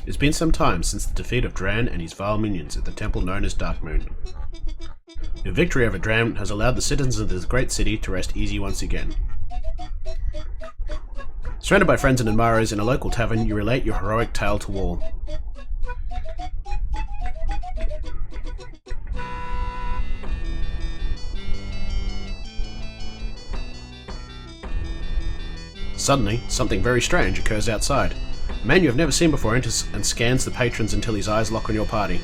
It's been some time since the defeat of Dran and his vile minions at the temple known as Darkmoon. Your victory over Dran has allowed the citizens of this great city to rest easy once again. Surrounded by friends and admirers in a local tavern, you relate your heroic tale to all. Suddenly, something very strange occurs outside. A man you have never seen before enters and scans the patrons until his eyes lock on your party.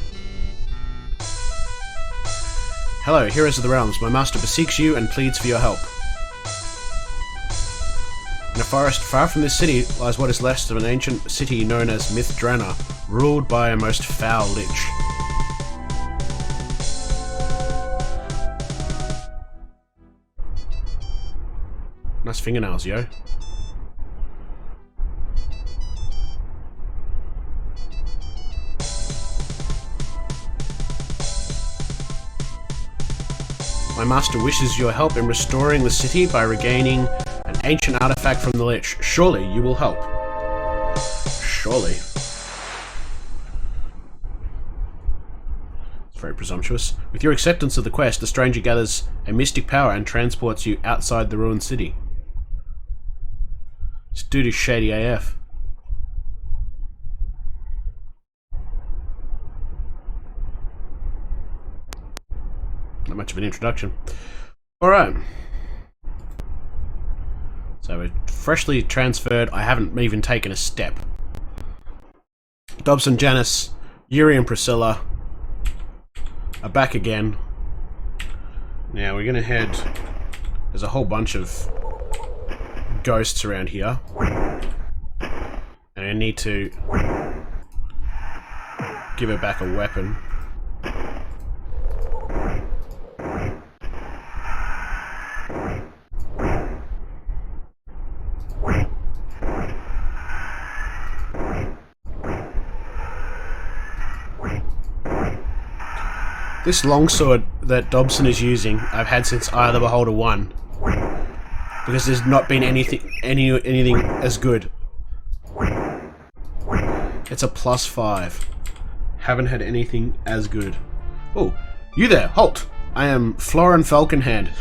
Hello, heroes of the realms. My master beseeches you and pleads for your help. In a forest far from this city lies what is left of an ancient city known as Drannor, ruled by a most foul lich. Nice fingernails, yo. My master wishes your help in restoring the city by regaining an ancient artifact from the Lich. Surely you will help. Surely. It's very presumptuous. With your acceptance of the quest, the stranger gathers a mystic power and transports you outside the ruined city. This dude is shady AF. Not much of an introduction. Alright. So we're freshly transferred. I haven't even taken a step. Dobson, Janice, Yuri and Priscilla are back again. Now we're gonna head... There's a whole bunch of ghosts around here. And I need to give her back a weapon. This longsword that Dobson is using, I've had since Eye of the Beholder 1. Because there's not been anything as good. It's a +5. Haven't had anything as good. Oh, you there, halt! I am Florin Falconhand.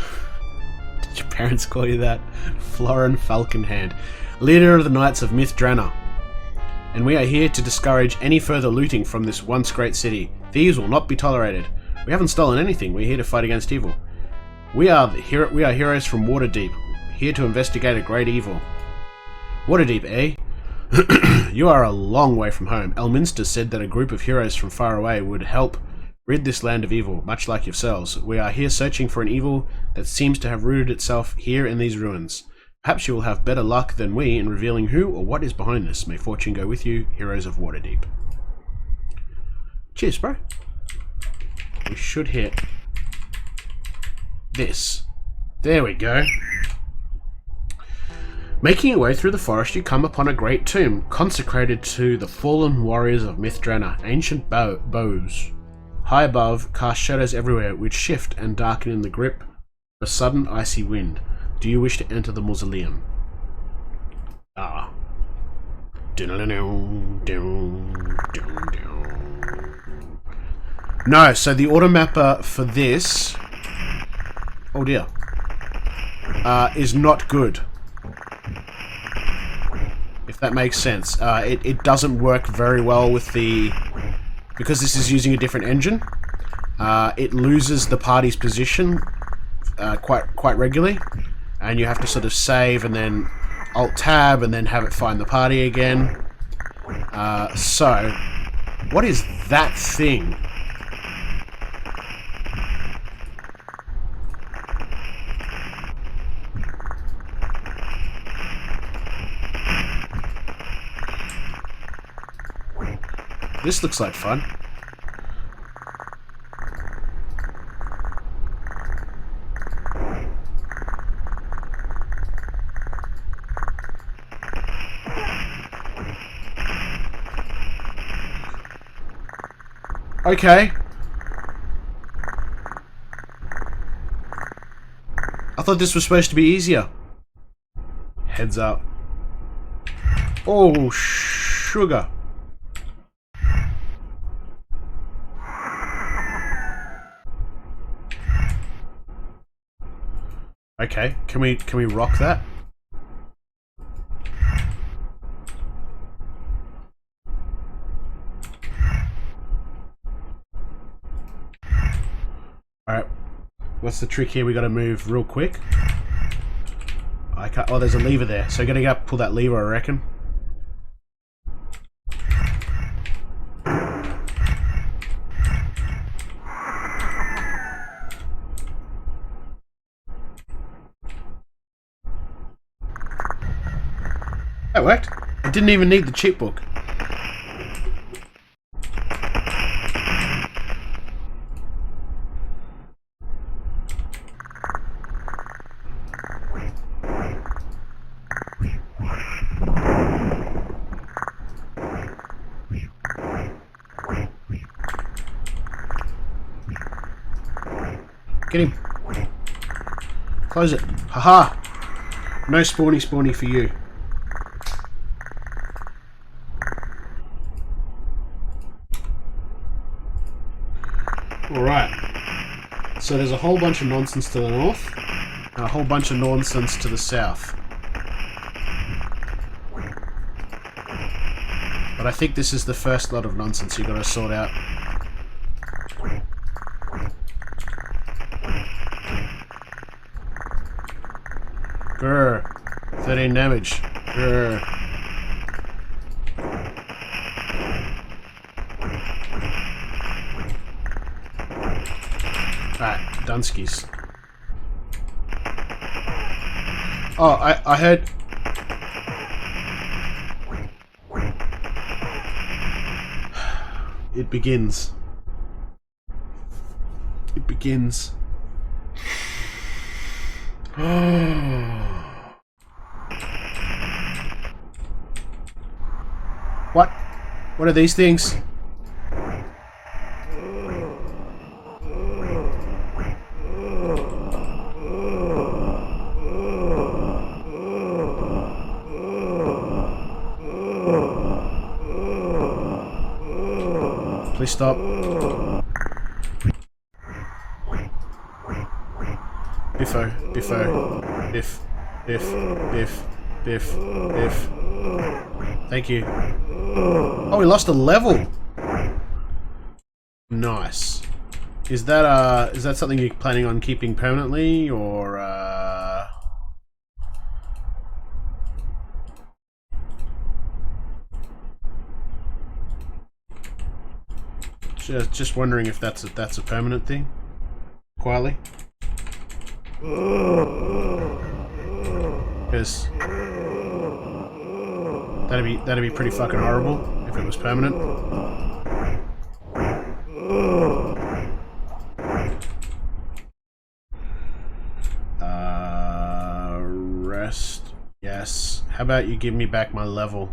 Did your parents call you that? Florin Falconhand. Leader of the Knights of Drannor. And we are here to discourage any further looting from this once great city. Thieves will not be tolerated. We haven't stolen anything. We're here to fight against evil. We are heroes from Waterdeep, here to investigate a great evil. Waterdeep, eh? You are a long way from home. Elminster said that a group of heroes from far away would help rid this land of evil, much like yourselves. We are here searching for an evil that seems to have rooted itself here in these ruins. Perhaps you will have better luck than we in revealing who or what is behind this. May fortune go with you, heroes of Waterdeep. Cheers, bro. We should hit this. There we go. Making your way through the forest, you come upon a great tomb consecrated to the fallen warriors of Drannor, ancient bows. High above, cast shadows everywhere, which shift and darken in the grip of a sudden icy wind. Do you wish to enter the mausoleum? Ah. No, so the automapper for this... Oh dear. Is not good. If that makes sense. It doesn't work very well with the... Because this is using a different engine, it loses the party's position quite regularly. And you have to sort of save and then Alt-Tab and then have it find the party again. So... What is that thing? This looks like fun. Okay. I thought this was supposed to be easier. Heads up. Oh, sugar. Okay, can we rock that? Alright. What's the trick here? We gotta move real quick. I can't, oh, there's a lever there. So gotta go pull that lever, I reckon. That worked. I didn't even need the cheat book. Get him. Close it. Haha. No spawny for you. Alright. So there's a whole bunch of nonsense to the north, and a whole bunch of nonsense to the south. But I think this is the first lot of nonsense you've got to sort out. Grr. 13 damage. Grr. Alright, Dunskies. Oh, I heard... It begins. It begins. What? What are these things? Please stop. Biffo, Biffo, Biff, Biff, Biff, Biff, Biff. Thank you. Oh, we lost a level. Nice. Is that something you're planning on keeping permanently, or Just wondering if that's a permanent thing. Quietly. Because that'd be pretty fucking horrible if it was permanent. Rest. Yes. How about you give me back my level?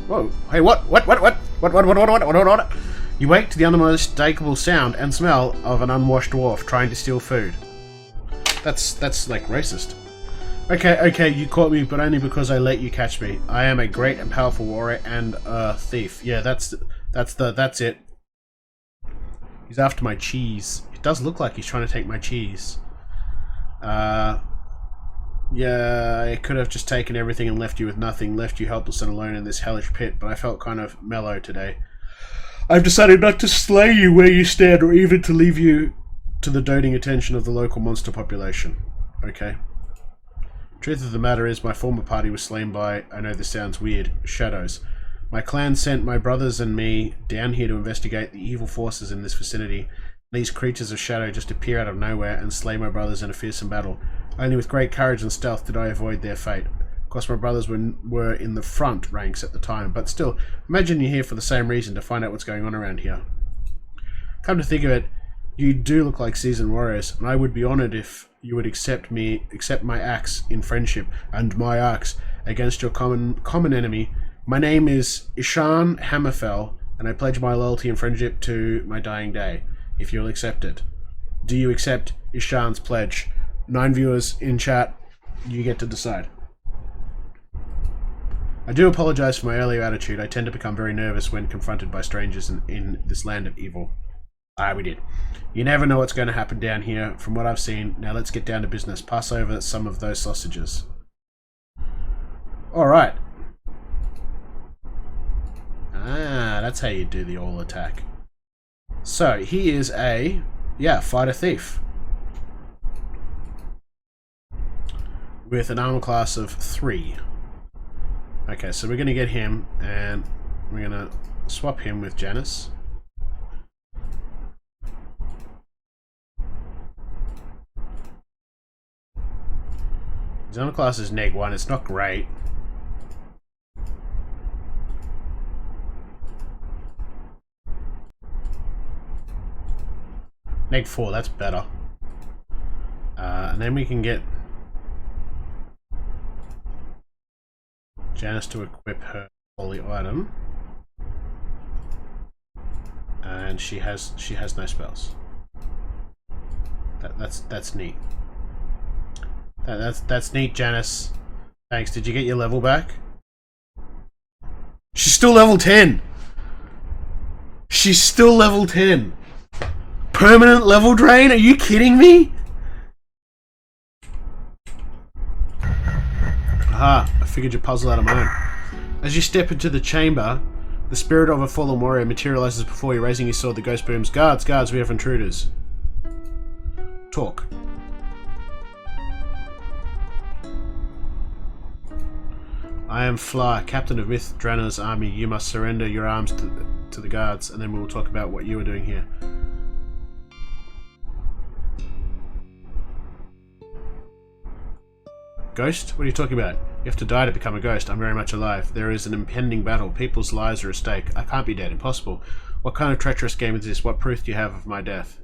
Whoa! Hey, what? You wake to the unmistakable sound and smell of an unwashed dwarf trying to steal food. That's like racist. Okay, you caught me, but only because I let you catch me. I am a great and powerful warrior and a thief. Yeah, that's it. He's after my cheese. It does look like he's trying to take my cheese. Yeah, I could have just taken everything and left you with nothing, left you helpless and alone in this hellish pit, but I felt kind of mellow today. I've decided not to slay you where you stand, or even to leave you to the doting attention of the local monster population. Okay. Truth of the matter is, my former party was slain by, I know this sounds weird, shadows. My clan sent my brothers and me down here to investigate the evil forces in this vicinity. These creatures of shadow just appear out of nowhere and slay my brothers in a fearsome battle. Only with great courage and stealth did I avoid their fate. Of course, my brothers were in the front ranks at the time, but still, imagine you're here for the same reason, to find out what's going on around here. Come to think of it, you do look like seasoned warriors, and I would be honoured if you would accept my axe in friendship, and my axe against your common enemy. My name is Ishan Hammerfell, and I pledge my loyalty and friendship to my dying day, if you'll accept it. Do you accept Ishan's pledge? 9 viewers in chat, you get to decide. I do apologise for my earlier attitude. I tend to become very nervous when confronted by strangers in this land of evil. We did. You never know what's going to happen down here, from what I've seen. Now let's get down to business. Pass over some of those sausages. Alright. That's how you do the all attack. So, he is a, fighter thief. With an armor class of 3. Okay, so we're going to get him, and we're going to swap him with Janice. His armor class is -1, it's not great. -4, that's better. And then we can get Janice to equip her holy item. And she has no spells. That's neat. That's neat, Janice. Thanks. Did you get your level back? She's still level 10. She's still level 10. Permanent level drain? Are you kidding me? Aha, I figured your puzzle out of mine. As you step into the chamber, the spirit of a fallen warrior materializes before you, raising his sword. The ghost booms, "Guards, guards, we have intruders." Talk. I am Fla, captain of Myth Drannor's army. You must surrender your arms to the guards, and then we will talk about what you are doing here. Ghost? What are you talking about? You have to die to become a ghost. I'm very much alive. There is an impending battle. People's lives are at stake. I can't be dead. Impossible. What kind of treacherous game is this? What proof do you have of my death?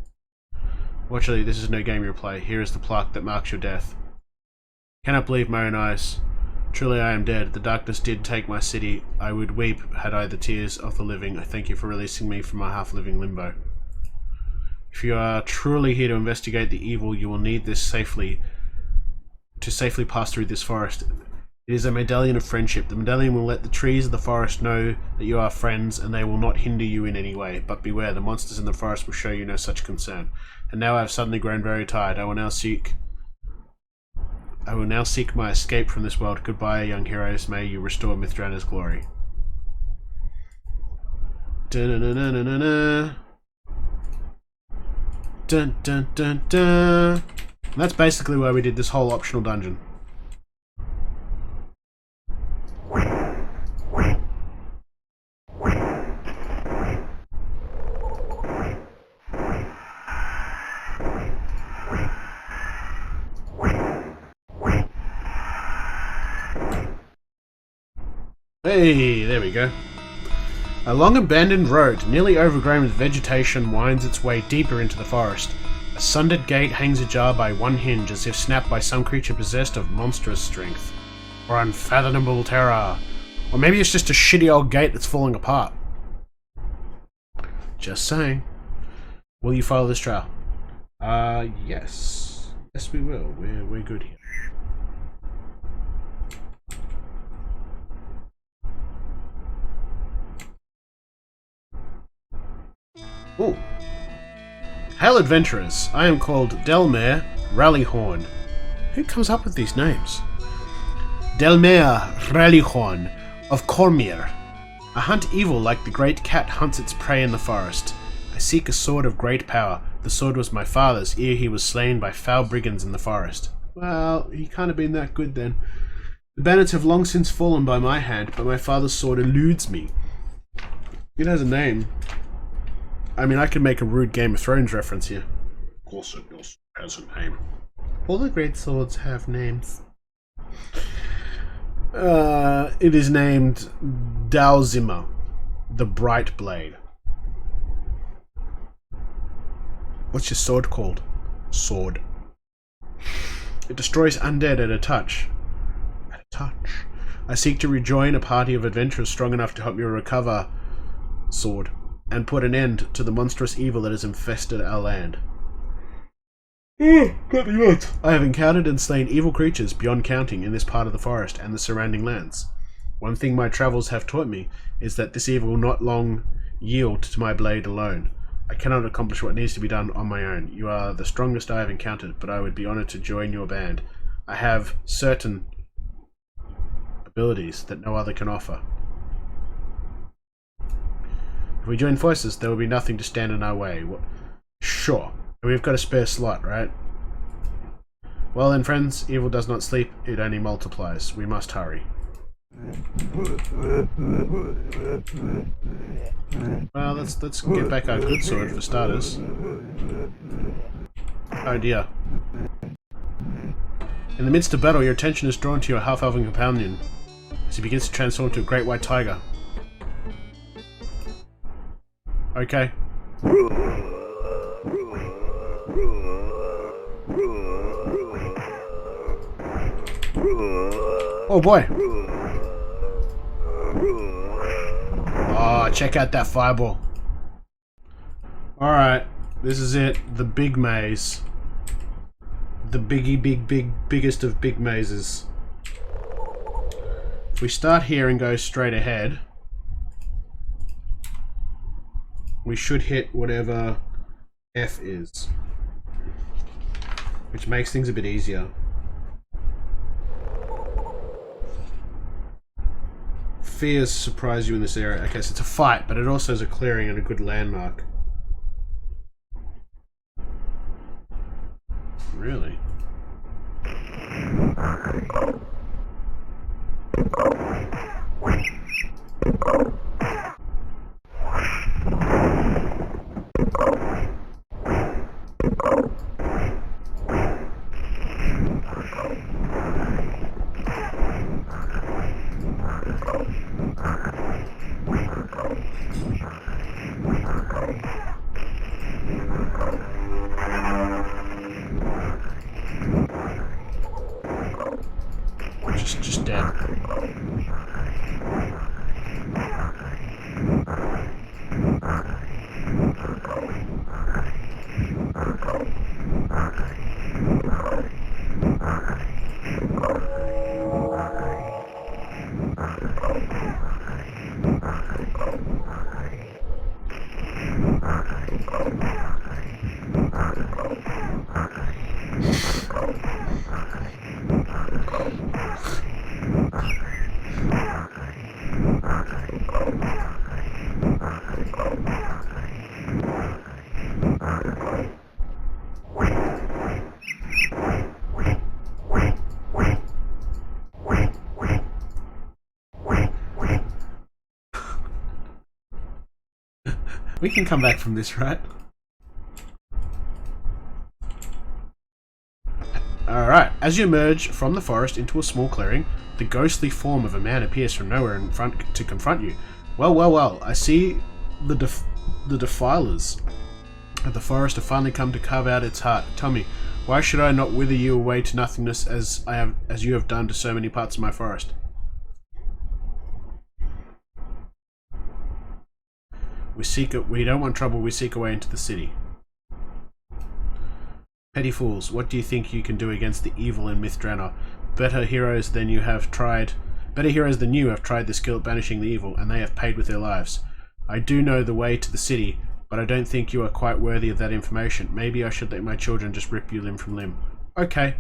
Fortunately, this is no game you play. Here is the plaque that marks your death. Cannot believe my own eyes. Truly I am dead. The darkness did take my city. I would weep had I the tears of the living. I thank you for releasing me from my half-living limbo. If you are truly here to investigate the evil, you will need this to safely pass through this forest. It is a medallion of friendship. The medallion will let the trees of the forest know that you are friends, and they will not hinder you in any way. But beware, the monsters in the forest will show you no such concern. And now I have suddenly grown very tired. I will now seek my escape from this world. Goodbye, young heroes. May you restore Myth Drannor's glory. Dun-dun-dun-dun-dun-dun. Dun-dun-dun-dun. And that's basically why we did this whole optional dungeon. Hey, there we go. A long abandoned road, nearly overgrown with vegetation, winds its way deeper into the forest. A sundered gate hangs ajar by one hinge, as if snapped by some creature possessed of monstrous strength. Or unfathomable terror. Or maybe it's just a shitty old gate that's falling apart. Just saying. Will you follow this trail? Yes. Yes, we will. We're good here. Ooh. Hail adventurers, I am called Delmare Rallyhorn. Who comes up with these names? Delmare Rallyhorn of Cormyr. I hunt evil like the great cat hunts its prey in the forest. I seek a sword of great power. The sword was my father's ere he was slain by foul brigands in the forest. Well, he can't have been that good then. The bandits have long since fallen by my hand, but my father's sword eludes me. It has a name. I mean, I could make a rude Game of Thrones reference here. Of course it has a name. All the great swords have names. It is named Dalzima, the Bright Blade. What's your sword called? Sword. It destroys undead at a touch. At a touch. I seek to rejoin a party of adventurers strong enough to help me recover sword and put an end to the monstrous evil that has infested our land. I have encountered and slain evil creatures beyond counting in this part of the forest and the surrounding lands. One thing my travels have taught me is that this evil will not long yield to my blade alone. I cannot accomplish what needs to be done on my own. You are the strongest I have encountered, but I would be honored to join your band. I have certain abilities that no other can offer. If we join forces, there will be nothing to stand in our way. Sure. We've got a spare slot, right? Well then, friends, evil does not sleep, it only multiplies. We must hurry. Well, let's get back our good sword for starters. Oh dear. In the midst of battle, your attention is drawn to your half-elven companion as he begins to transform into a great white tiger. Okay. Oh boy. Oh, check out that fireball. Alright, this is it. The big maze. The biggest of big mazes. If we start here and go straight ahead, we should hit whatever F is, which makes things a bit easier. Fears surprise you in this area. Okay, so it's a fight, but it also is a clearing and a good landmark. Really? Just dead. We can come back from this, right? Alright, as you emerge from the forest into a small clearing, the ghostly form of a man appears from nowhere in front to confront you. Well, I see the defilers of the forest have finally come to carve out its heart. Tell me, why should I not wither you away to nothingness as you have done to so many parts of my forest? We don't want trouble, we seek a way into the city. Petty fools, what do you think you can do against the evil in Myth Drannor? Better heroes than you have tried the skill at banishing the evil, and they have paid with their lives. I do know the way to the city, but I don't think you are quite worthy of that information. Maybe I should let my children just rip you limb from limb. Okay.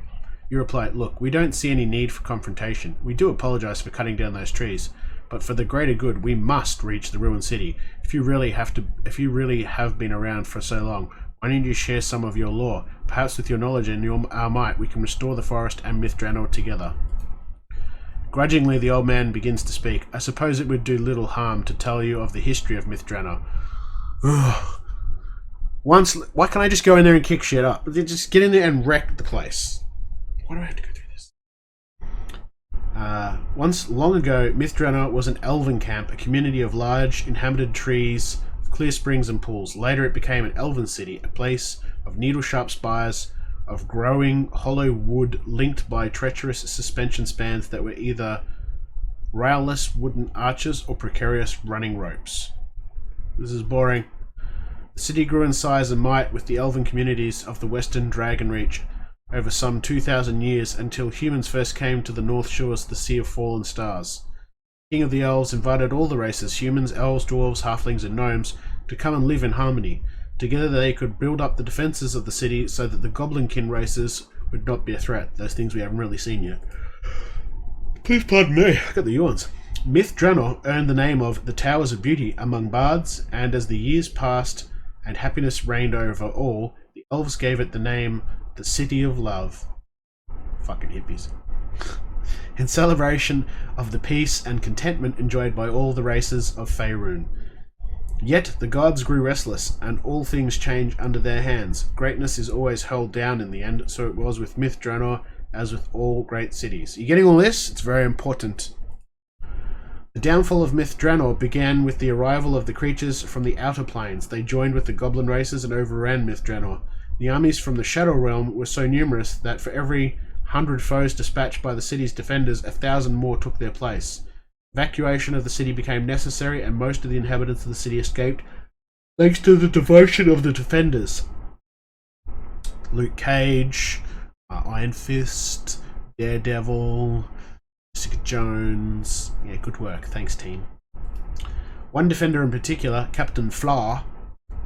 You reply, look, we don't see any need for confrontation. We do apologize for cutting down those trees, but for the greater good, we must reach the ruined city. If you really have been around for so long, why don't you share some of your lore? Perhaps with your knowledge and our might, we can restore the forest and Myth Drannor together. Grudgingly, the old man begins to speak. I suppose it would do little harm to tell you of the history of Myth Drannor. Why can't I just go in there and kick shit up? Just get in there and wreck the place. Why do I have to go through this? Once, long ago, Myth Drannor was an elven camp, a community of large, inhabited trees, clear springs and pools. Later it became an elven city, a place of needle-sharp spires, of growing hollow wood linked by treacherous suspension spans that were either railless wooden arches or precarious running ropes. This is boring. The city grew in size and might with the elven communities of the Western Dragon Reach over some 2,000 years until humans first came to the north shores of the Sea of Fallen Stars. The King of the Elves invited all the races, humans, elves, dwarves, halflings and gnomes, to come and live in harmony. Together they could build up the defences of the city so that the goblinkin races would not be a threat. Those things we haven't really seen yet. Please pardon me, I got the yawns. Myth Drannor earned the name of the Towers of Beauty among bards, and as the years passed and happiness reigned over all, the elves gave it the name the City of Love. Fucking hippies. In celebration of the peace and contentment enjoyed by all the races of Faerun. Yet the gods grew restless, and all things change under their hands. Greatness is always held down in the end, so it was with Myth Drannor as with all great cities. You getting all this? It's very important. The downfall of Myth Drannor began with the arrival of the creatures from the outer planes. They joined with the goblin races and overran Myth Drannor. The armies from the Shadow Realm were so numerous that for every 100 foes dispatched by the city's defenders, 1,000 more took their place. Evacuation of the city became necessary, and most of the inhabitants of the city escaped, thanks to the devotion of the defenders. Luke Cage, Iron Fist, Daredevil, Jessica Jones. Yeah, good work. Thanks, team. One defender in particular, Captain Flaw,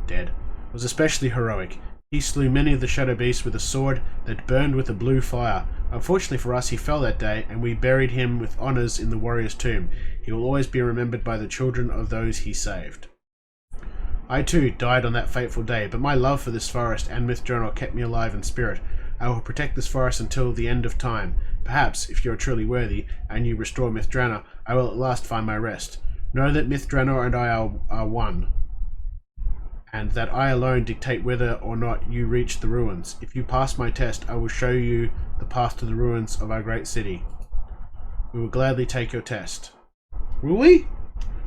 dead, was especially heroic. He slew many of the shadow beasts with a sword that burned with a blue fire. Unfortunately for us, he fell that day, and we buried him with honours in the warrior's tomb. He will always be remembered by the children of those he saved. I too died on that fateful day, but my love for this forest and Myth Drannor kept me alive in spirit. I will protect this forest until the end of time. Perhaps, if you are truly worthy, and you restore Myth Drannor, I will at last find my rest. Know that Myth Drannor and I are one, and that I alone dictate whether or not you reach the ruins. If you pass my test, I will show you the path to the ruins of our great city. We will gladly take your test. Will we?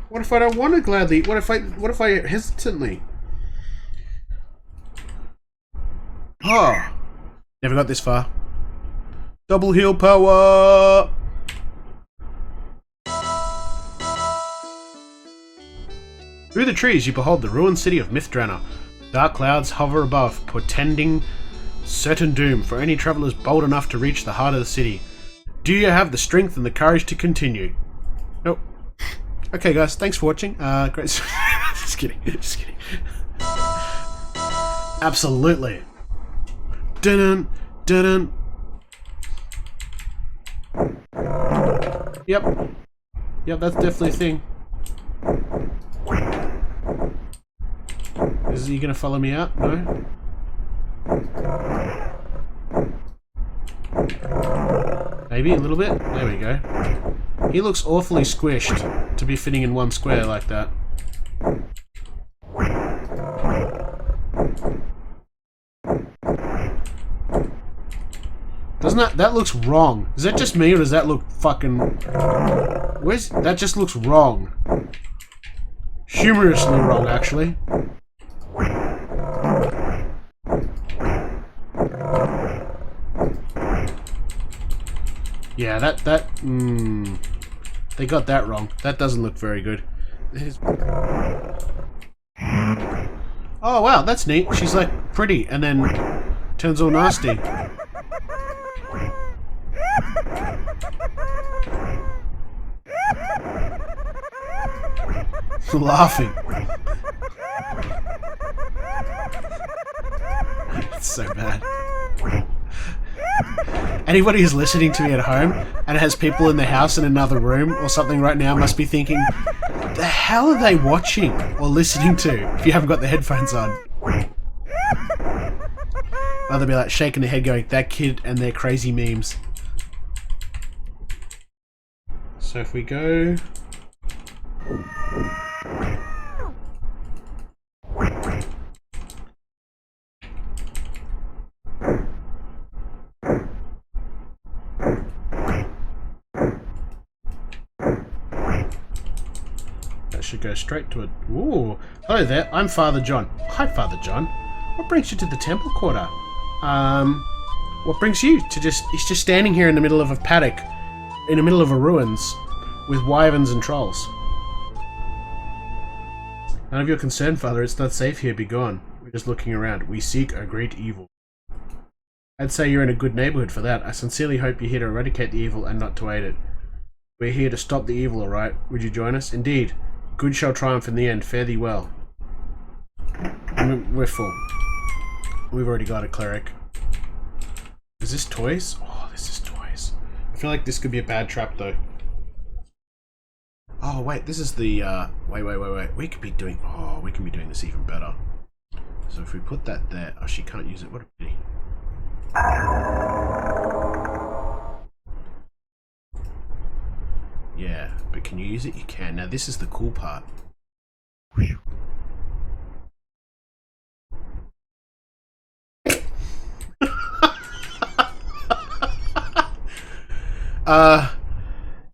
What if I don't want to gladly? What if I hesitantly? Oh, never got this far. Double heal power! Through the trees you behold the ruined city of Myth Drannor. Dark clouds hover above, portending certain doom for any travellers bold enough to reach the heart of the city. Do you have the strength and the courage to continue? Nope. Okay guys, thanks for watching. Great. Just kidding. Just kidding. Absolutely. Dun dun. Yep. Yep, that's definitely a thing. Is he gonna follow me out? No? Maybe a little bit? There we go. He looks awfully squished to be fitting in one square like that. Doesn't that looks wrong? Is that just me or does that look fucking... That just looks wrong. Humorously wrong, actually. Yeah, they got that wrong. That doesn't look very good. Oh wow, that's neat. She's like pretty and then turns all nasty. Laughing. It's so bad. Anybody who's listening to me at home and has people in the house in another room or something right now must be thinking, the hell are they watching or listening to if you haven't got the headphones on? Or they'll be like shaking their head going, that kid and their crazy memes. So if we go... That should go straight to it. Ooh. Hello there, I'm Father John. Hi, Father John. What brings you to the temple quarter? What brings you to just... He's just standing here in the middle of a paddock, in the middle of a ruins, with wyverns and trolls. None of your concern, Father. It's not safe here. Be gone. We're just looking around. We seek a great evil. I'd say you're in a good neighborhood for that. I sincerely hope you're here to eradicate the evil and not to aid it. We're here to stop the evil, alright? Would you join us? Indeed. Good shall triumph in the end. Fare thee well. We're full. We've already got a cleric. Is this toys? Oh, this is toys. I feel like this could be a bad trap, though. Oh, wait. This is the, wait. We could be doing... Oh, we can be doing this even better. So if we put that there... Oh, she can't use it. What a pity. Yeah, but can you use it? You can. Now, this is the cool part.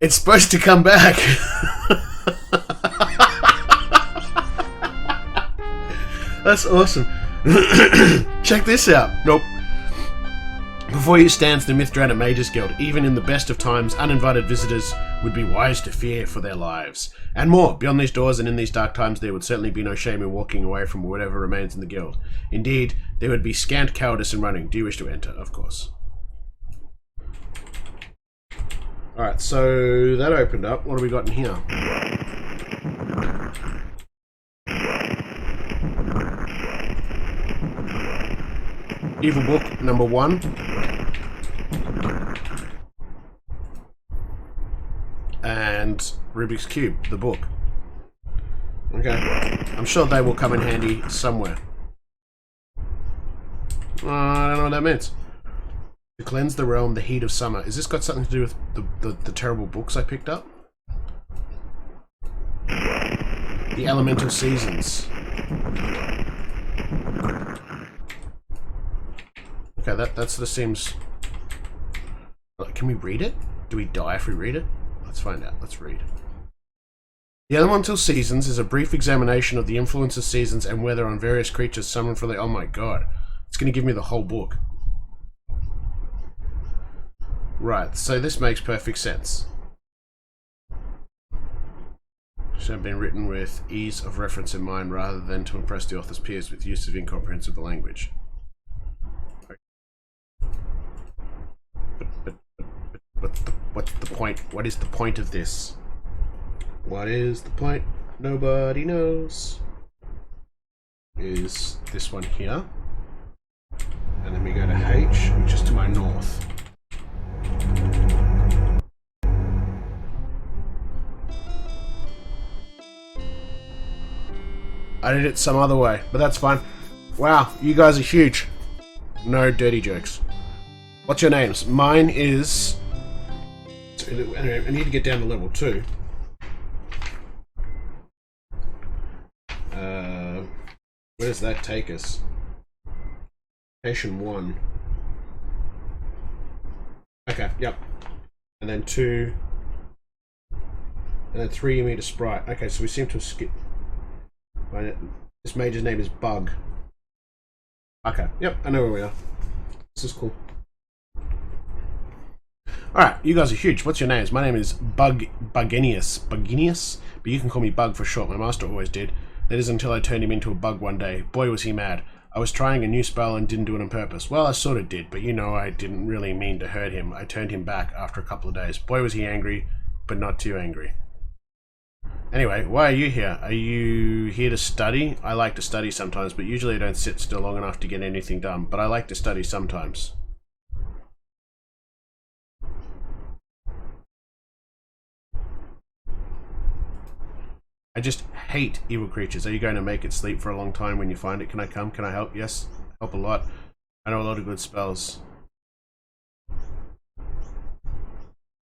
It's supposed to come back. That's awesome. Check this out. Nope. Before you stands the Drannor Mages Guild. Even in the best of times, uninvited visitors would be wise to fear for their lives. And more, beyond these doors and in these dark times, there would certainly be no shame in walking away from whatever remains in the guild. Indeed, there would be scant cowardice in running. Do you wish to enter? Of course. Alright, so that opened up. What have we got in here? Evil book number 1. And Rubik's Cube, the book. Okay. I'm sure they will come in handy somewhere. I don't know what that means. To cleanse the realm, the heat of summer. Is this got something to do with the terrible books I picked up? The elemental seasons. Okay, that sort of seems... Can we read it? Do we die if we read it? Let's find out. Let's read. The elemental seasons is a brief examination of the influence of seasons and weather on various creatures summoned from the... Oh my god. It's going to give me the whole book. Right, so this makes perfect sense. Should have been written with ease of reference in mind rather than to impress the author's peers with use of incomprehensible language. But what's the point? What is the point of this? What is the point? Nobody knows. Is this one here? And then we go to H, which is to my north. I did it some other way, but that's fine. Wow, you guys are huge. No dirty jokes. What's your names? Mine is... Anyway, I need to get down to level 2. Where does that take us? Station 1. Okay, yep. And then 2. And then 3 you meet a sprite. Okay, so we seem to have skipped... This mage's name is Bug. Okay, yep, I know where we are. This is cool. Alright, you guys are huge. What's your names? My name is Bugenius. Bugenius? But you can call me Bug for short. My master always did. That is until I turned him into a bug one day. Boy, was he mad. I was trying a new spell and didn't do it on purpose. Well, I sort of did, but you know I didn't really mean to hurt him. I turned him back after a couple of days. Boy, was he angry, but not too angry. Anyway, why are you here? Are you here to study? I like to study sometimes, but usually I don't sit still long enough to get anything done. But I like to study sometimes. I just hate evil creatures. Are you going to make it sleep for a long time when you find it? Can I come? Can I help? Yes. Help a lot. I know a lot of good spells.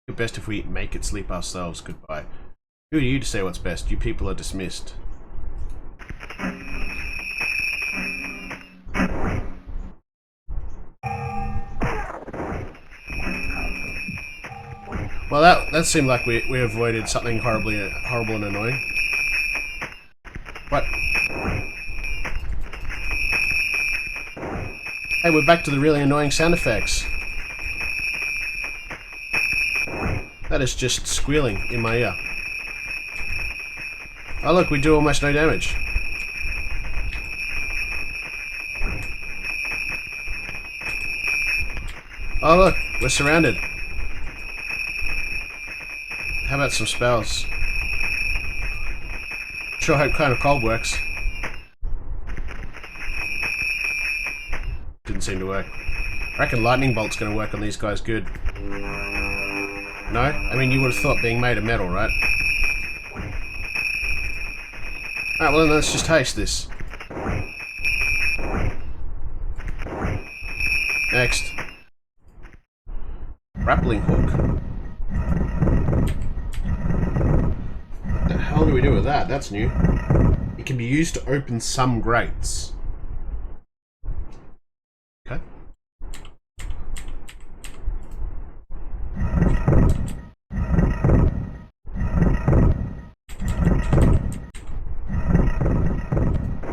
It's best if we make it sleep ourselves. Goodbye. Who are you to say what's best? You people are dismissed. Well, that seemed like we avoided something horrible and annoying. What? Hey, we're back to the really annoying sound effects. That is just squealing in my ear. Oh look, we do almost no damage. Oh look, we're surrounded. How about some spells? Sure hope Cone of Cold works. Didn't seem to work. I reckon Lightning Bolt's gonna work on these guys good. No? I mean, you would have thought being made of metal, right? Alright, well then let's just taste this. Next. Grappling hook. What the hell do we do with that? That's new. It can be used to open some grates. Okay.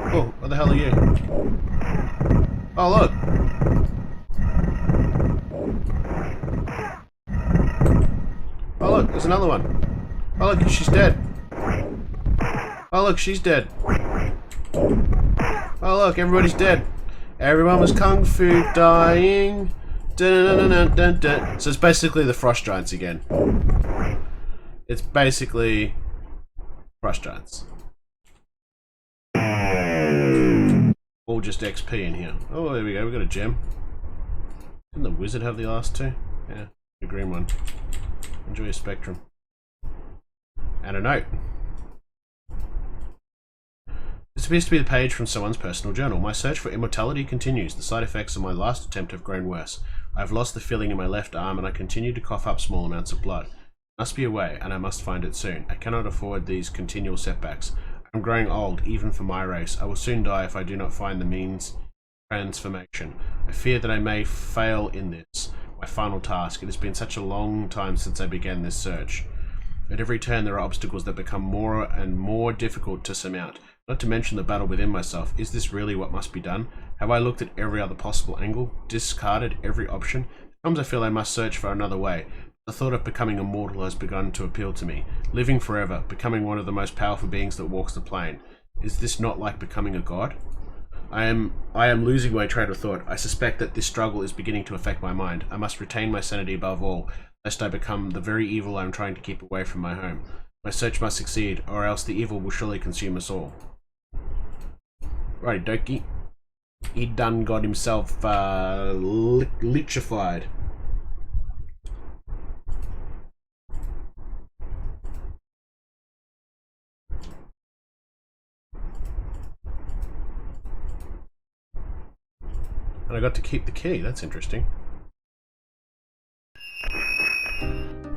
Oh, what the hell are you? Oh, look. Oh, look, there's another one. Oh, look, she's dead. Oh, look, she's dead. Oh, look, everybody's dead. Everyone was kung fu dying. Dun, dun, dun, dun. So it's basically the frost giants again. It's basically frost giants. All just XP in here. Oh, there we go. We got a gem. Didn't the wizard have the last two? Yeah, the green one. Enjoy your spectrum. And a note. This appears to be the page from someone's personal journal. My search for immortality continues. The side effects of my last attempt have grown worse. I have lost the feeling in my left arm and I continue to cough up small amounts of blood. It must be a way, and I must find it soon. I cannot afford these continual setbacks. I'm growing old, even for my race. I will soon die if I do not find the means transformation. I fear that I may fail in this, my final task. It has been such a long time since I began this search. At every turn there are obstacles that become more and more difficult to surmount. Not to mention the battle within myself. Is this really what must be done? Have I looked at every other possible angle? Discarded every option? Sometimes I feel I must search for another way. The thought of becoming immortal has begun to appeal to me. Living forever, becoming one of the most powerful beings that walks the plane. Is this not like becoming a god? I am losing my train of thought. I suspect that this struggle is beginning to affect my mind. I must retain my sanity above all, lest I become the very evil I am trying to keep away from my home. My search must succeed, or else the evil will surely consume us all. Righty dokie. He done got himself lichefied. And I got to keep the key. That's interesting.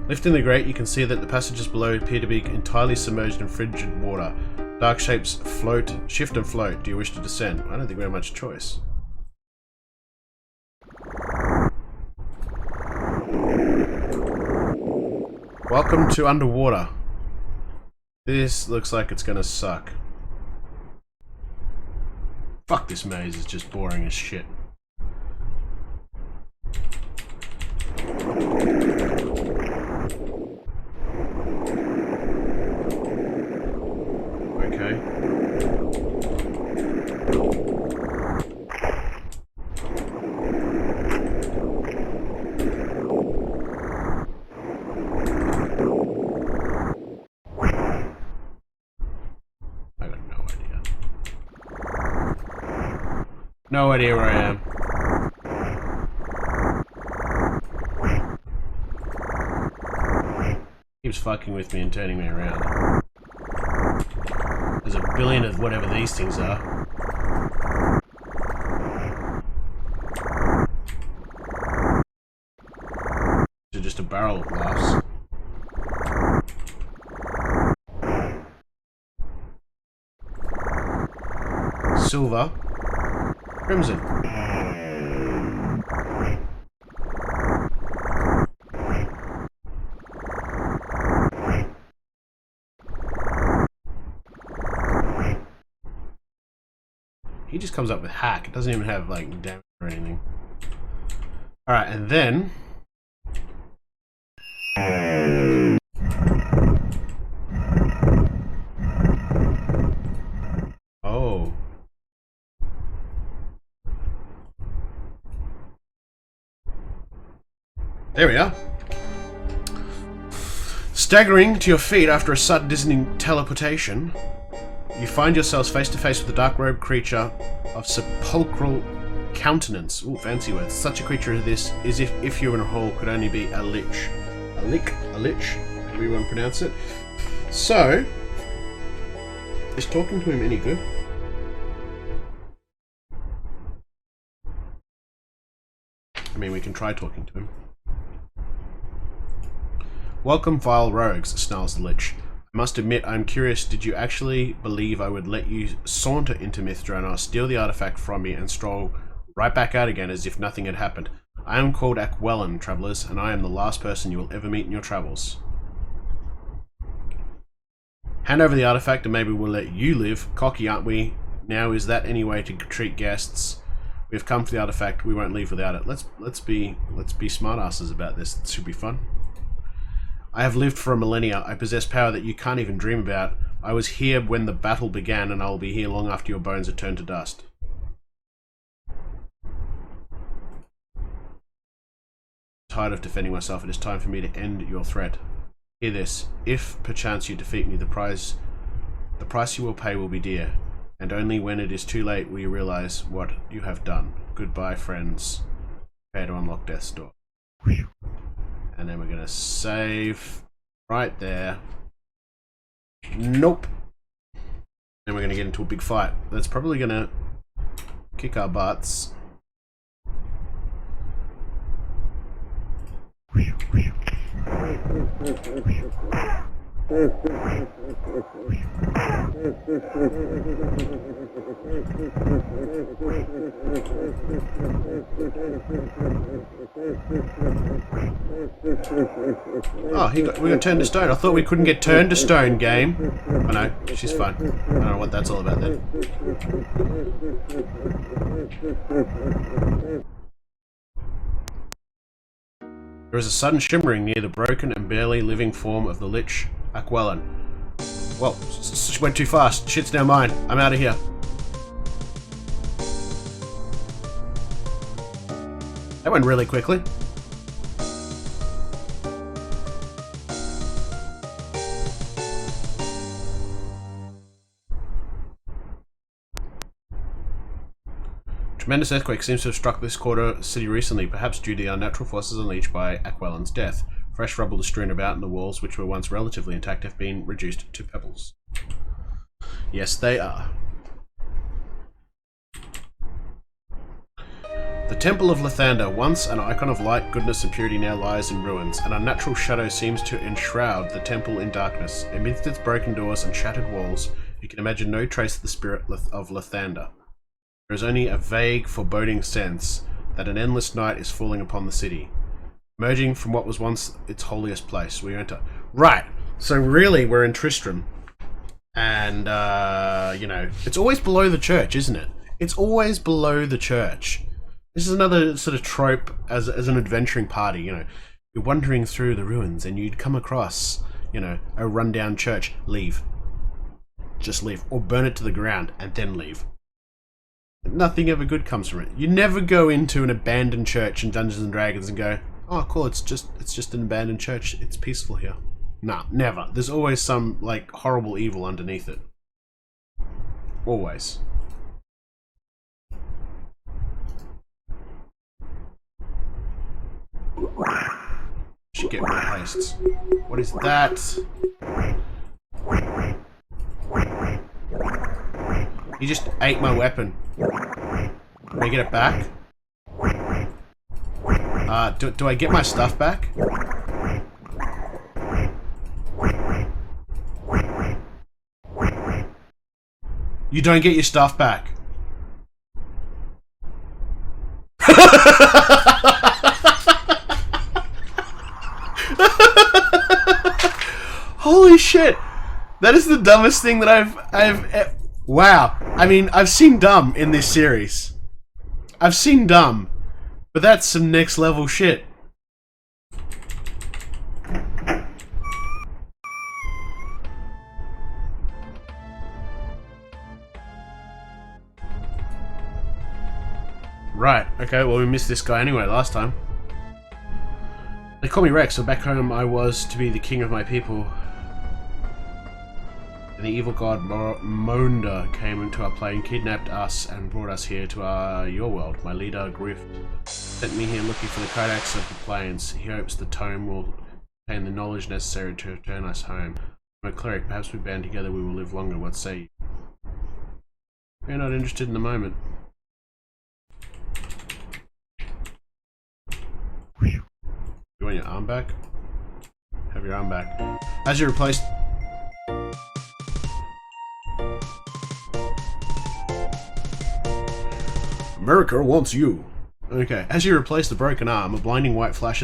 Lifting the grate, you can see that the passages below appear to be entirely submerged in frigid water. Dark shapes float, shift and float. Do you wish to descend? I don't think we have much choice. Welcome to underwater. This looks like it's gonna suck. Fuck, this maze is just boring as shit. Okay. I got no idea. No idea where I am. Keeps fucking with me and turning me around. There's a billion of whatever these things are. barrel of laughs. Silver. Crimson. He just comes up with hack. It doesn't even have, like, damage or anything. Alright, and then... Oh. There we are. Staggering to your feet after a sudden dizzying teleportation, you find yourselves face to face with a dark-robed creature of sepulchral countenance. Ooh, fancy words. Such a creature as this is if you in a hall could only be a lich. A lich? However you want to pronounce it. So, is talking to him any good? I mean, we can try talking to him. Welcome, vile rogues, snarls the lich. I must admit, I'm curious, did you actually believe I would let you saunter into Myth Drannor, steal the artifact from me, and stroll right back out again as if nothing had happened? I am called Aquelon, travellers, and I am the last person you will ever meet in your travels. Hand over the artifact and maybe we'll let you live. Cocky, aren't we? Now is that any way to treat guests? We've come for the artifact, we won't leave without it. Let's be smartasses about this. It should be fun. I have lived for a millennia. I possess power that you can't even dream about. I was here when the battle began, and I will be here long after your bones are turned to dust. Tired of defending myself, it is time for me to end your threat. Hear this. If, perchance, you defeat me, the price you will pay will be dear, and only when it is too late will you realize what you have done. Goodbye, friends. Prepare to unlock death's door. And then we're going to save right there. Nope. Then we're going to get into a big fight. That's probably going to kick our butts. Oh, we got turned to stone. I thought we couldn't get turned to stone, game. Oh no, she's fine. I don't know what that's all about then. There is a sudden shimmering near the broken and barely living form of the lich Aquelon. Well, went too fast. Shit's now mine. I'm out of here. That went really quickly. Tremendous earthquake seems to have struck this quarter city recently, perhaps due to the unnatural forces unleashed by Aquelon's death. Fresh rubble is strewn about, and the walls, which were once relatively intact, have been reduced to pebbles. Yes, they are. The Temple of Lathander, once an icon of light, goodness, and purity, now lies in ruins. An unnatural shadow seems to enshroud the temple in darkness. Amidst its broken doors and shattered walls, you can imagine no trace of the spirit of Lathander. There is only a vague, foreboding sense that an endless night is falling upon the city. Emerging from what was once its holiest place, we enter. Right, so really we're in Tristram. And, you know, it's always below the church, isn't it? It's always below the church. This is another sort of trope as an adventuring party, you know. You're wandering through the ruins and you'd come across, you know, a rundown church. Leave. Just leave. Or burn it to the ground and then leave. Nothing ever good comes from it. You never go into an abandoned church in Dungeons and Dragons and go, oh cool, it's just an abandoned church, it's peaceful here. Nah, never. There's always some, like, horrible evil underneath it. Always. Should get more pastes. What is that? He just ate my weapon. Can I get it back? Do I get my stuff back? You don't get your stuff back. Holy shit! That is the dumbest thing that I've wow. I mean, I've seen dumb in this series. I've seen dumb, but that's some next level shit. Right, okay, well we missed this guy anyway last time. They call me Rex, so back home I was to be the king of my people. And the evil god Monda came into our plane, kidnapped us, and brought us here to your world. My leader, Griff, sent me here looking for the codex of the plains. He hopes the tome will contain the knowledge necessary to return us home. I'm a cleric, perhaps we band together we will live longer, what say you? We're not interested in the moment. You want your arm back? Have your arm back. As you replace... America wants you. Okay, as you replace the broken arm, a blinding white flash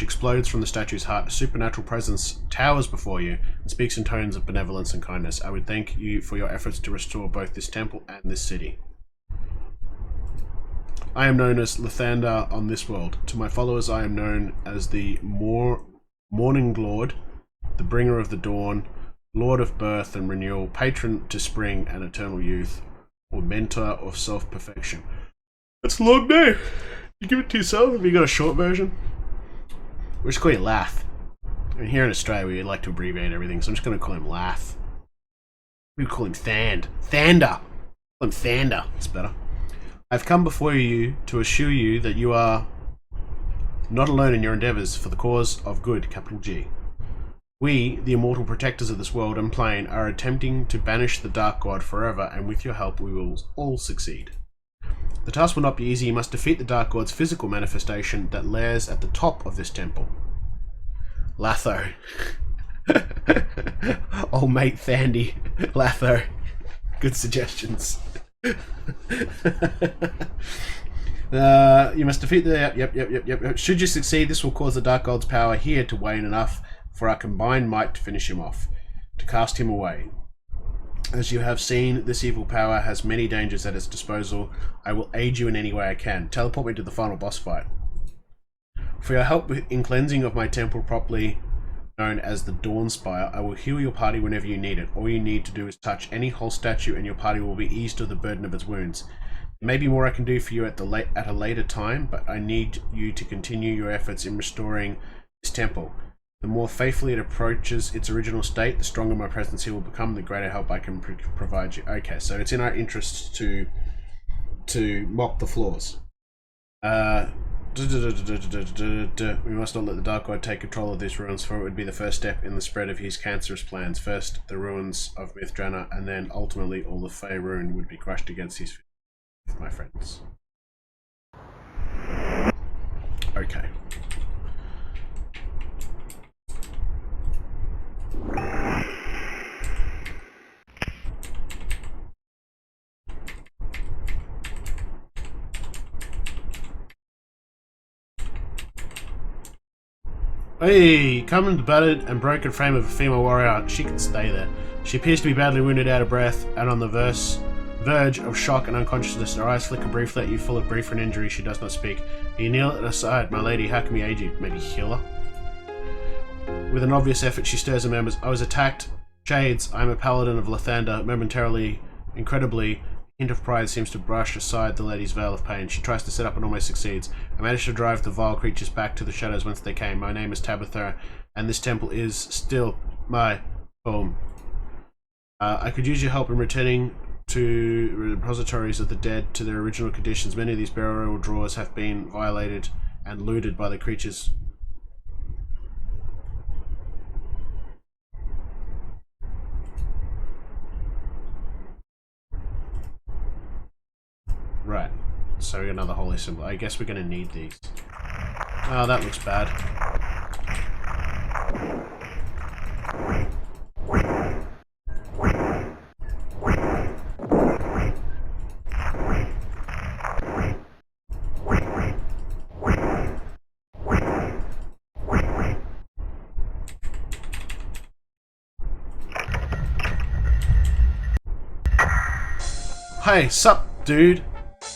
explodes from the statue's heart. A supernatural presence towers before you and speaks in tones of benevolence and kindness. I would thank you for your efforts to restore both this temple and this city. I am known as Lathander on this world. To my followers I am known as the Morning Lord, the Bringer of the Dawn, Lord of Birth and Renewal, Patron to Spring and Eternal Youth, or Mentor of Self-Perfection. That's a long name! You give it to yourself? Have you got a short version? We'll just call you Lath. I mean, here in Australia we like to abbreviate everything, so I'm just going to call him Lath. We call him Thand. Thander! Call him Thander. It's better. I've come before you to assure you that you are not alone in your endeavours for the cause of good, capital G. We, the immortal protectors of this world and plane, are attempting to banish the Dark God forever, and with your help we will all succeed. The task will not be easy. You must defeat the Dark God's physical manifestation that lairs at the top of this temple. Latho. Old mate Thandy. Latho. Good suggestions. You must defeat the... Yep. Should you succeed, this will cause the Dark God's power here to wane enough for our combined might to finish him off, to cast him away. As you have seen, this evil power has many dangers at its disposal. I will aid you in any way I can. Teleport me to the final boss fight. For your help in cleansing of my temple, properly known as the Dawn Spire, I will heal your party whenever you need it. All you need to do is touch any whole statue and your party will be eased of the burden of its wounds. There may be more I can do for you at a later time, but I need you to continue your efforts in restoring this temple. The more faithfully it approaches its original state, the stronger my presence here will become, the greater help I can provide you. Okay, so it's in our interest to mop the floors. We must not let the Dark God take control of these ruins, for it would be the first step in the spread of his cancerous plans. First, the ruins of Myth Drannor, and then ultimately all of Faerun would be crushed against his feet, my friends. Okay. Hey, come in the battered and broken frame of a female warrior. She can stay there. She appears to be badly wounded, out of breath, and on the verge of shock and unconsciousness. Her eyes flicker briefly at you, full of grief and injury. She does not speak. You kneel at her side. My lady, how can we aid you? Maybe heal her? With an obvious effort, she stirs and murmurs, I was attacked. Shades, I am a paladin of Lathander. Momentarily, incredibly, a hint of pride seems to brush aside the lady's veil of pain. She tries to sit up and almost succeeds. I managed to drive the vile creatures back to the shadows whence they came. My name is Tabitha, and this temple is still my home. I could use your help in returning to repositories of the dead to their original conditions. Many of these burial drawers have been violated and looted by the creatures. Right, so we got another holy symbol. I guess we're going to need these. Oh, that looks bad. hey, sup, dude.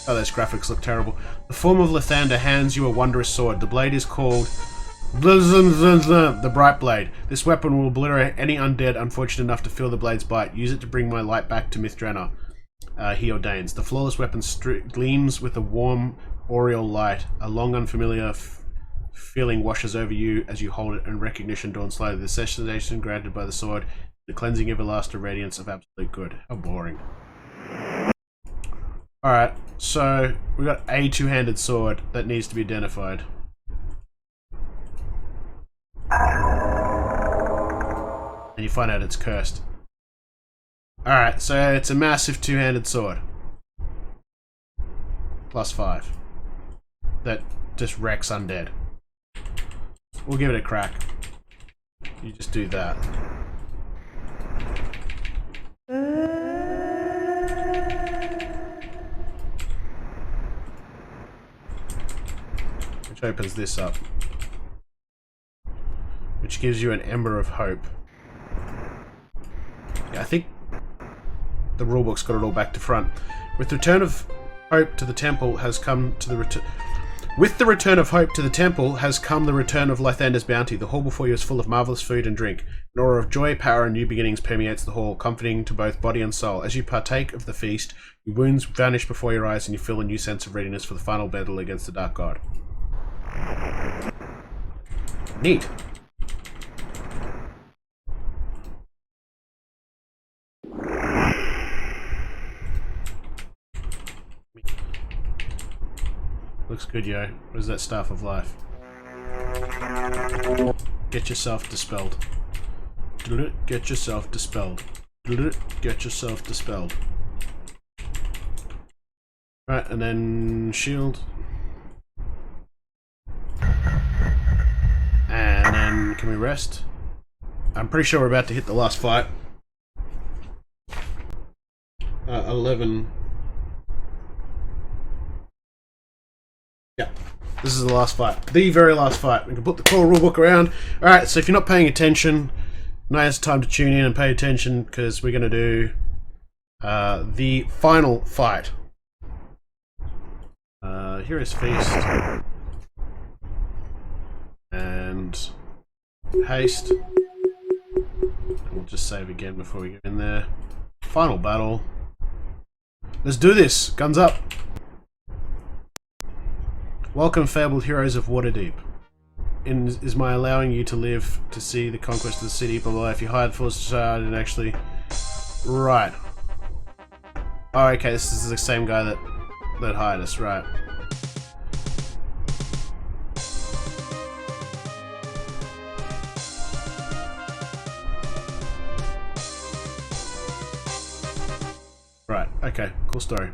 Oh, those graphics look terrible. The form of Lathander hands you a wondrous sword. The blade is called the Bright Blade. This weapon will obliterate any undead unfortunate enough to feel the blade's bite. Use it to bring my light back to Myth Drannor. He ordains. The flawless weapon gleams with a warm aureole light. A long unfamiliar feeling washes over you as you hold it, and recognition dawns slowly. The cessation granted by the sword, the cleansing everlasting radiance of absolute good. How boring. Alright, so we got a two-handed sword that needs to be identified. And you find out it's cursed. Alright, so it's a massive two-handed sword. +5. That just wrecks undead. We'll give it a crack. You just do that. Which opens this up. Which gives you an Ember of Hope. Yeah, I think the rulebook's got it all back to front. With the return of hope to the temple has come to the return. With the return of hope to the temple has come the return of Lathander's bounty. The hall before you is full of marvelous food and drink. An aura of joy, power, and new beginnings permeates the hall, comforting to both body and soul. As you partake of the feast, your wounds vanish before your eyes, and you feel a new sense of readiness for the final battle against the Dark God. Neat. Looks good, yo. What is that Staff of Life? Get yourself dispelled. Get yourself dispelled. Get yourself dispelled. Right, and then shield. And then can we rest? I'm pretty sure we're about to hit the last fight. 11. Yeah, this is the last fight. The very last fight. We can put the core rulebook around. Alright, so if you're not paying attention, now it's time to tune in and pay attention, because we're going to do the final fight. Here is Feast. And Haste. And we'll just save again before we get in there. Final battle. Let's do this! Guns up! Welcome, fabled heroes of Waterdeep. Is my allowing you to live to see the conquest of the city below. If you hired for society and actually... Right. Oh, okay, this is the same guy that hired us, right. Right, okay, cool story.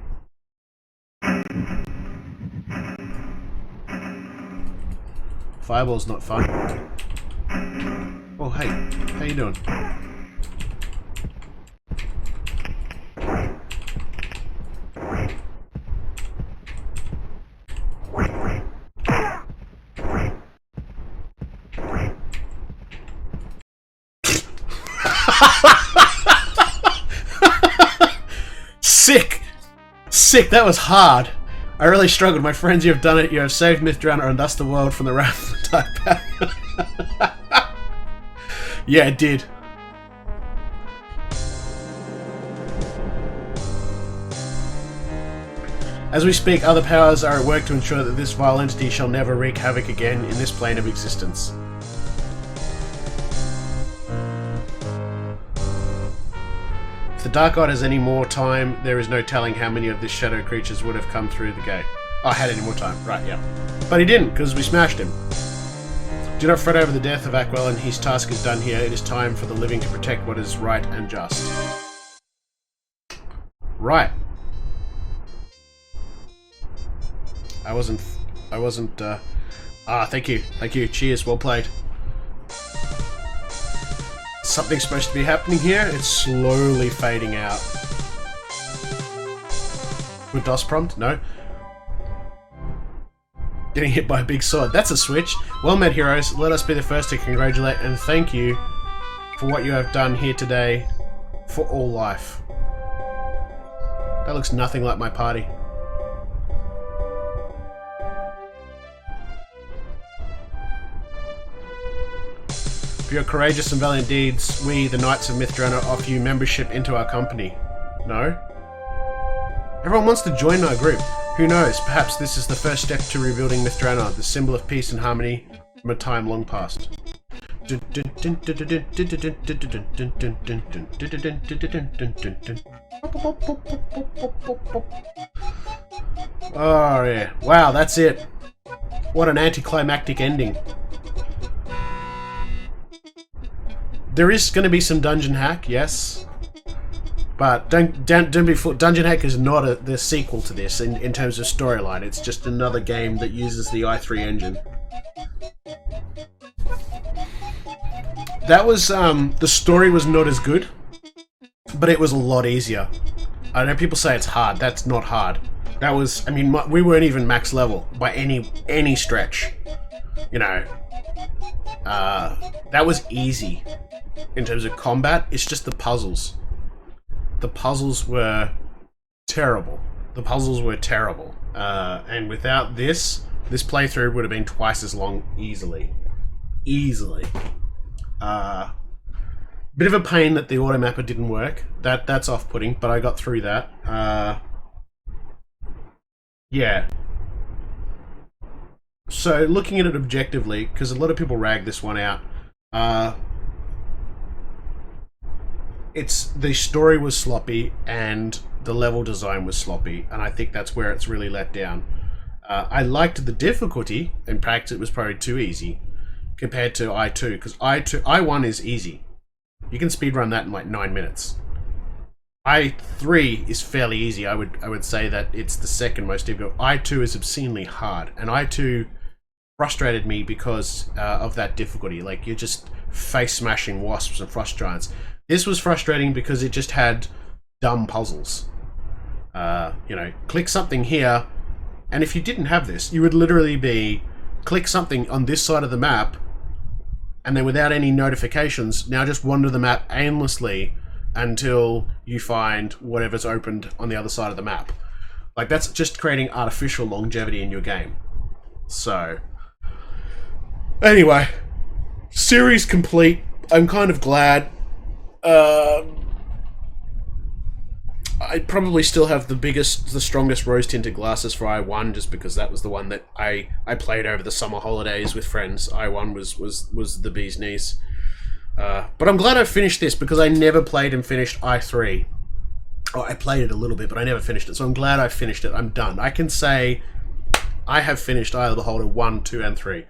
Fireball's not fun. Oh, hey, how you doing? Sick! Sick, that was hard. I really struggled. My friends, you have done it. You have saved Myth Drannor and thus the world from the wrath of the Dark Power. Yeah, it did. As we speak, other powers are at work to ensure that this vile entity shall never wreak havoc again in this plane of existence. If the Dark God has any more time, there is no telling how many of these shadow creatures would have come through the gate. Oh, I had any more time. Right, yeah. But he didn't, because we smashed him. Do not fret over the death of Aquelin. His task is done here. It is time for the living to protect what is right and just. Right. Thank you. Thank you. Cheers. Well played. Something's supposed to be happening here. It's slowly fading out. With DOS prompt? No. Getting hit by a big sword. That's a switch. Well met, heroes. Let us be the first to congratulate and thank you for what you have done here today for all life. That looks nothing like my party. For your courageous and valiant deeds, we, the Knights of Drannor, offer you membership into our company. No? Everyone wants to join our group. Who knows, perhaps this is the first step to rebuilding Drannor, the symbol of peace and harmony from a time long past. Oh yeah, wow, that's it. What an anticlimactic ending. There is going to be some dungeon hack, yes. But don't be fooled. Dungeon Hack is not the sequel to this in terms of storyline. It's just another game that uses the i3 engine. That was the story was not as good, but it was a lot easier. I know people say it's hard. That's not hard. That was, I mean, we weren't even max level by any stretch. You know, that was easy in terms of combat. It's just the puzzles. The puzzles were terrible. The puzzles were terrible. And without this playthrough would have been twice as long easily. Easily. Bit of a pain that the automapper didn't work. That's off-putting, but I got through that. Yeah. So looking at it objectively, because a lot of people rag this one out, the story was sloppy and the level design was sloppy, and I think that's where it's really let down. I liked the difficulty. In practice, it was probably too easy compared to I2, because I1 is easy. You can speedrun that in like 9 minutes. I3 is fairly easy. I would say that it's the second most difficult. I2 is obscenely hard, and I2 frustrated me because of that difficulty. Like, you're just face smashing wasps and frost giants. This was frustrating because it just had dumb puzzles. You know, click something here, and if you didn't have this, you would literally be click something on this side of the map, and then without any notifications, now just wander the map aimlessly until you find whatever's opened on the other side of the map. Like, that's just creating artificial longevity in your game. So, anyway, series complete. I'm kind of glad. I probably still have the strongest rose-tinted glasses for I1, just because that was the one that I played over the summer holidays with friends. I1 was the bee's knees. But I'm glad I finished this, because I never played and finished I3. Oh, I played it a little bit, but I never finished it, so I'm glad I finished it. I'm done. I can say I have finished Eye of the Beholder 1, 2, and 3.